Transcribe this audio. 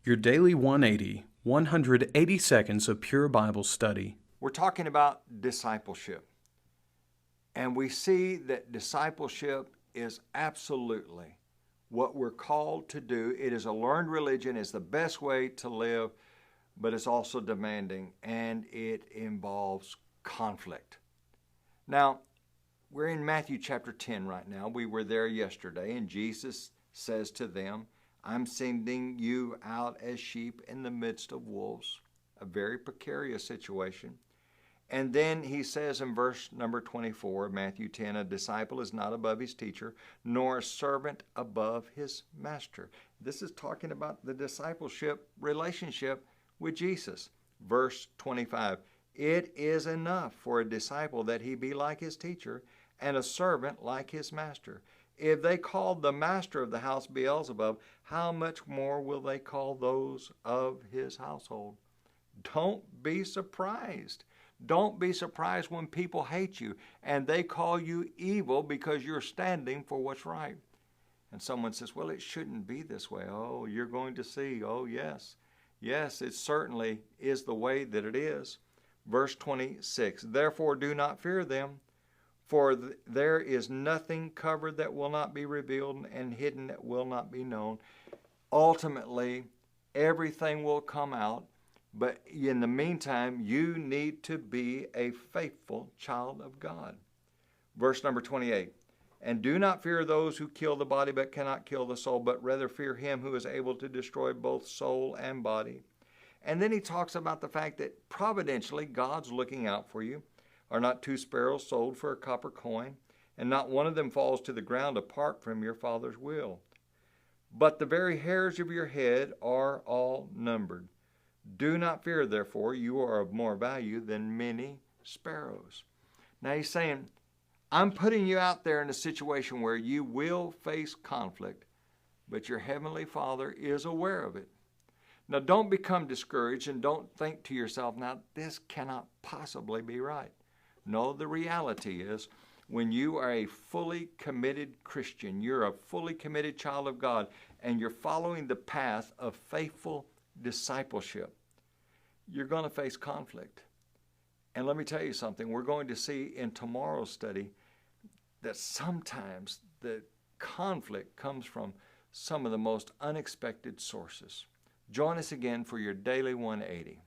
Your Daily 180, 180 seconds of pure Bible study. We're talking about discipleship. And we see that discipleship is absolutely what we're called to do. It is a learned religion. It's the best way to live, but it's also demanding, and it involves conflict. Now, we're in Matthew chapter 10 right now. We were there yesterday, and Jesus says to them, I'm sending you out as sheep in the midst of wolves, a very precarious situation. And then he says in verse number 24 of Matthew 10, a disciple is not above his teacher, nor a servant above his master. This is talking about the discipleship relationship with Jesus. Verse 25, it is enough for a disciple that he be like his teacher and a servant like his master. If they called the master of the house Beelzebub, how much more will they call those of his household? Don't be surprised. Don't be surprised when people hate you and they call you evil because you're standing for what's right. And someone says, well, it shouldn't be this way. Oh, you're going to see. Oh, yes. Yes, it certainly is the way that it is. Verse 26, therefore do not fear them, for there is nothing covered that will not be revealed and hidden that will not be known. Ultimately, everything will come out, but in the meantime, you need to be a faithful child of God. Verse number 28, and do not fear those who kill the body but cannot kill the soul, but rather fear him who is able to destroy both soul and body. And then he talks about the fact that providentially God's looking out for you. Are not 2 sparrows sold for a copper coin, and not one of them falls to the ground apart from your Father's will? But the very hairs of your head are all numbered. Do not fear, therefore, you are of more value than many sparrows. Now he's saying, I'm putting you out there in a situation where you will face conflict, but your Heavenly Father is aware of it. Now don't become discouraged and don't think to yourself, now this cannot possibly be right. No, the reality is when you are a fully committed Christian, you're a fully committed child of God, and you're following the path of faithful discipleship, you're going to face conflict. And let me tell you something, we're going to see in tomorrow's study that sometimes the conflict comes from some of the most unexpected sources. Join us again for your Daily 180.